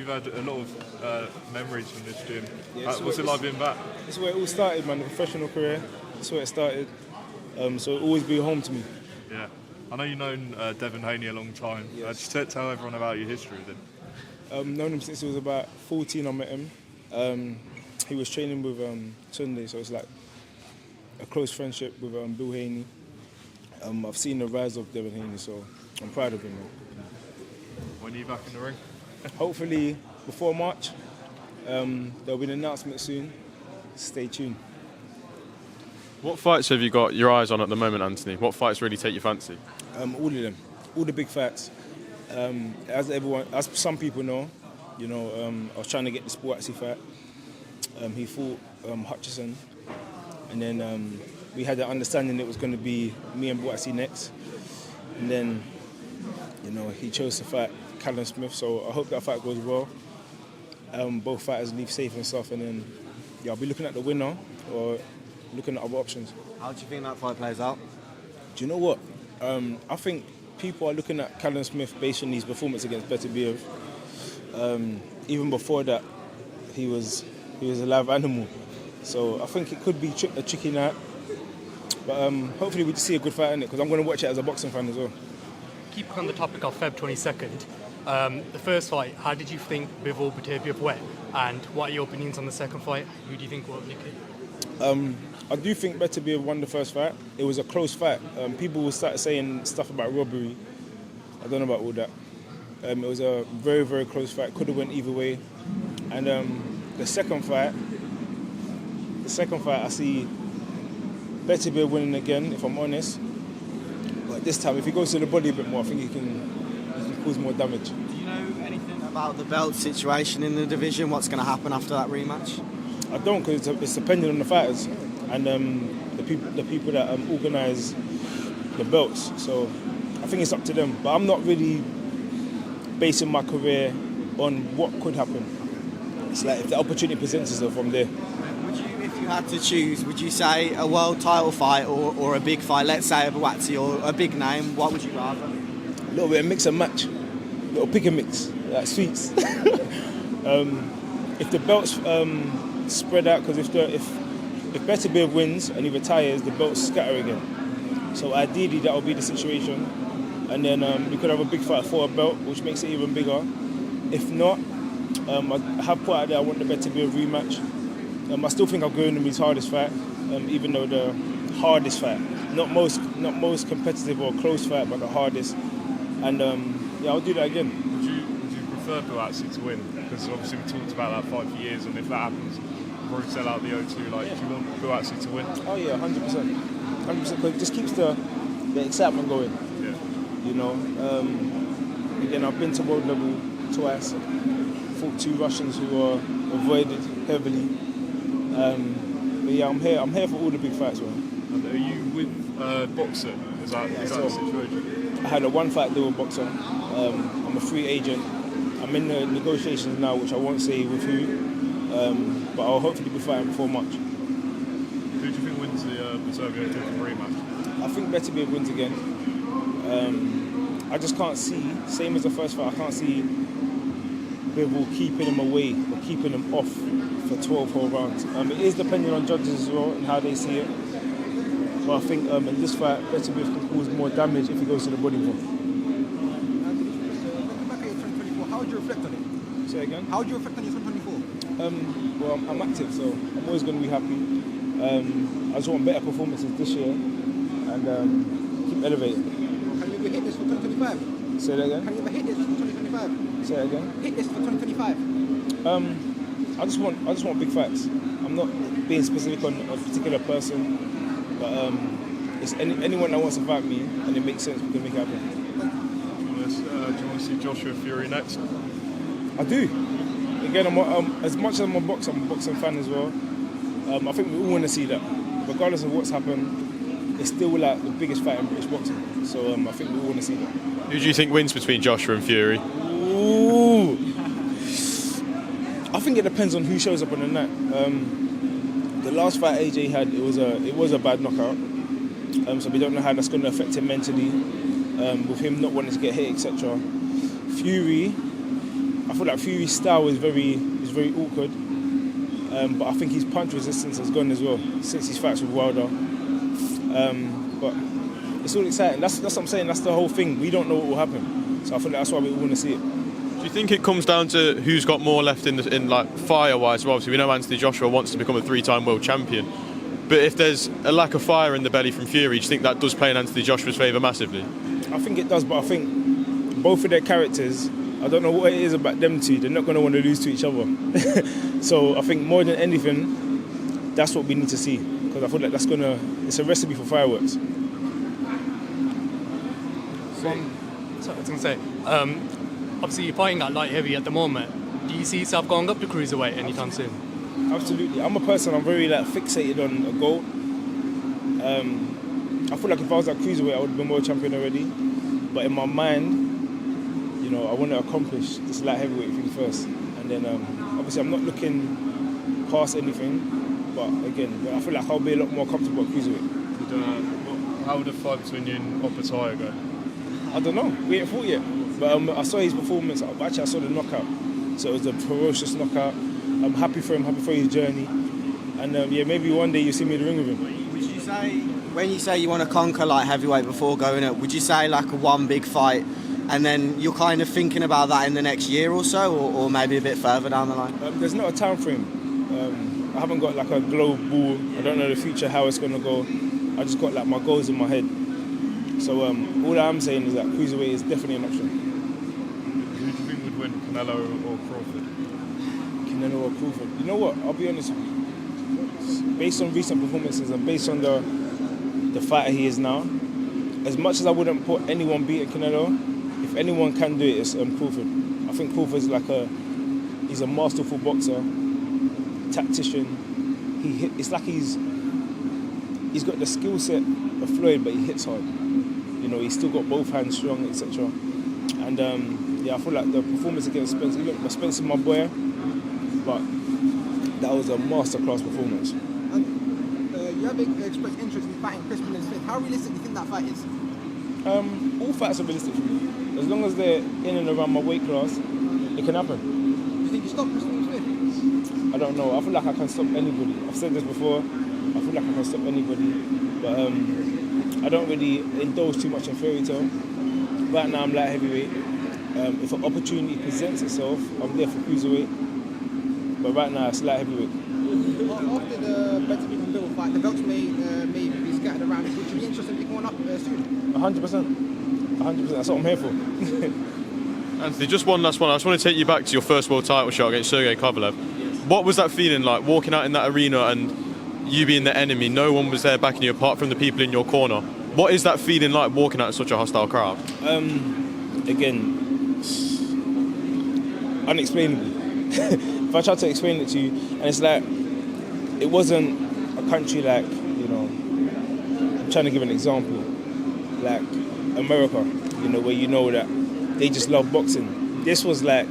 you've had a lot of memories from this gym. Yeah, What's it like being back? This is where it all started, man. The professional career. That's where it started. So it'll always be home to me. Yeah. I know you've known Devon Haney a long time. Yes. Just tell everyone about your history then. Known him since he was about 14. I met him. He was training with Tunde, so it's like a close friendship with Bill Haney. I've seen the rise of Devon Haney, so I'm proud of him. Man. When are you back in the ring? Hopefully before March. There'll be an announcement soon. Stay tuned. What fights have you got your eyes on at the moment, Anthony? What fights really take your fancy? All of them, all the big fights. As some people know, I was trying to get this Buatsi fight. He fought Hutchison, and then we had the understanding it was going to be me and Buatsi next. And then, he chose to fight Callum Smith, so I hope that fight goes well. Both fighters leave safe and stuff, and then I'll be looking at the winner or looking at other options. How do you think that fight plays out? Do you know what? I think people are looking at Callum Smith based on his performance against Beterbiev. Even before that, he was a live animal. So I think it could be a tricky night. But hopefully we see a good fight in it, because I'm going to watch it as a boxing fan as well. Keep on the topic of Feb 22nd. The first fight, how did you think Bivol Beterbiev went? And what are your opinions on the second fight? Who do you think will nick it? I do think Beterbiev won the first fight. It was a close fight. People will start saying stuff about robbery. I don't know about all that. It was a very, very close fight. Could have went either way. And the second fight, I see Beterbiev winning again, if I'm honest. But this time, if he goes to the body a bit more, I think he can cause more damage. Do you know anything about the belt situation in the division? What's going to happen after that rematch? I don't, because it's dependent on the fighters and the people that organise the belts. So I think it's up to them. But I'm not really basing my career on what could happen. It's like if the opportunity presents itself from there. Would you, if you had to choose, would you say a world title fight or a big fight? Let's say a Buatsi or a big name. What would you rather? A little bit of mix and match. A little pick and mix, like sweets. If the belts spread out, because if Beterbiev wins and he retires, the belts scatter again. So ideally that will be the situation, and then we could have a big fight for a belt, which makes it even bigger. If not, I have put out there I want the Beterbiev rematch. I still think I'll go in his hardest fight, even though the hardest fight, not most competitive or close fight, but the hardest. And I'll do that again. Would you prefer Buatsi to win? Because obviously we talked about that fight for years, and if that happens, we'll probably sell out the O2. Do you want Buatsi to win? Oh yeah, 100%. 100%, because it just keeps the excitement going. Yeah. Again, I've been to world level twice. Fought 2 Russians who are avoided heavily. But yeah, I'm here for all the big fights, man. And are you with Boxer? Is that the situation? I had a 1 fight deal with Boxer. I'm a free agent. I'm in the negotiations now, which I won't say with who, but I'll hopefully be fighting before March. Who do you think wins the Beterbiev rematch? I think Beterbiev wins again. I just can't see, same as the first fight, I can't see Bivol keeping him away or keeping him off for 12 whole rounds. It is depending on judges as well and how they see it. But I think in this fight, Beterbiev can cause more damage if he goes to the body more. How would you reflect on it? Say again? How would you reflect on your 2024? Well, I'm active, so I'm always going to be happy. I just want better performances this year and keep elevating. Can you ever hit this for 2025? Say that again? Can you ever hit this for 2025? Say that again? Hit this for 2025? I just want big fights. I'm not being specific on a particular person, but it's anyone that wants to fight me and it makes sense, we can make it happen. Do you want to see Joshua Fury next? I do. Again, as much as I'm a boxing fan as well. I think we all want to see that. Regardless of what's happened, it's still like the biggest fight in British boxing. So I think we all want to see that. Who do you think wins between Joshua and Fury? Ooh. I think it depends on who shows up on the night. The last fight AJ had, it was a bad knockout. So we don't know how that's going to affect him mentally, with him not wanting to get hit, etc. Fury, I feel like Fury's style is very awkward. But I think his punch resistance has gone as well since his fights with Wilder. But it's all exciting. That's what I'm saying. That's the whole thing. We don't know what will happen. So I feel like that's why we all want to see it. Do you think it comes down to who's got more left in like fire-wise? Well, obviously, we know Anthony Joshua wants to become a 3-time world champion. But if there's a lack of fire in the belly from Fury, do you think that does play in Anthony Joshua's favour massively? I think it does, but I think both of their characters, I don't know what it is about them two, they're not going to want to lose to each other. So I think more than anything, that's what we need to see. Because I feel like it's a recipe for fireworks. So I was going to say, obviously you're fighting at light heavy at the moment. Do you see yourself going up to cruiserweight anytime soon? Absolutely. I'm a person, I'm very fixated on a goal. I feel like if I was at cruiserweight, I would have been world champion already. But in my mind, I want to accomplish this light heavyweight thing first. And then, obviously, I'm not looking past anything. But again, I feel like I'll be a lot more comfortable at cruiserweight. How would the fight between you and Opataya go? I don't know. We ain't fought yet. But I saw his performance. Actually, I saw the knockout. So it was a ferocious knockout. I'm happy for him, happy for his journey. And maybe one day you see me in the ring with him. Would you say, when you say you want to conquer light heavyweight before going up, would you say like a one big fight and then you're kind of thinking about that in the next year or so, or maybe a bit further down the line? There's not a time frame. I haven't got like a global, I don't know the future, how it's going to go. I just got like my goals in my head. So all I'm saying is that cruiserweight is definitely an option. Who do you think would win, Canelo or Crawford? Canelo or Crawford? You know what? I'll be honest with you. Based on recent performances and based on the fighter he is now, as much as I wouldn't put anyone beating Canelo, if anyone can do it, it's Crawford. I think Crawford's he's a masterful boxer, tactician. It's like he's got the skill set of Floyd, but he hits hard. He's still got both hands strong, etc. And I feel like the performance against Spence, look, Spence is my boy, but that was a masterclass performance. You have expressed interest in fighting Chris Smith. How realistic do you think that fight is? All fights are realistic for me. As long as they're in and around my weight class, it can happen. Do you think you stop Chris Smith? I don't know. I feel like I can stop anybody. I've said this before. I feel like I can stop anybody. But I don't really indulge too much in fairy tale. Right now I'm light heavyweight. If an opportunity presents itself, I'm there for cruiserweight. But right now it's light heavyweight. After the Beterbiev and Bivol fight, the belts may be scattered around. Would you be interested in picking one up soon? 100%. 100%. That's what I'm here for. Anthony, just one last one. I just want to take you back to your first world title shot against Sergey Kovalev. Yes. What was that feeling like, walking out in that arena and you being the enemy, no one was there backing you apart from the people in your corner? What is that feeling like, walking out in such a hostile crowd? Again, unexplainable. If I try to explain it to you, and it's like, it wasn't a country like, I'm trying to give an example, like America, where that they just love boxing. This was like,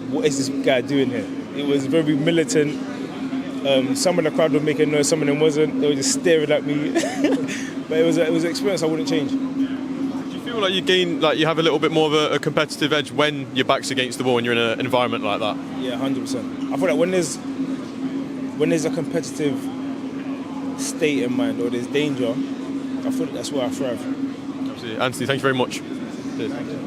what is this guy doing here? It was very militant. Some of the crowd were making noise, some of them wasn't. They were just staring at me. But it was an experience I wouldn't change. Do you feel like you have a little bit more of a competitive edge when your back's against the wall and you're in an environment like that? Yeah, 100%. I feel like when there's a competitive state in mind or there's danger, I feel like that's where I thrive. Absolutely. Anthony, thank you very much. Cheers. Thank you.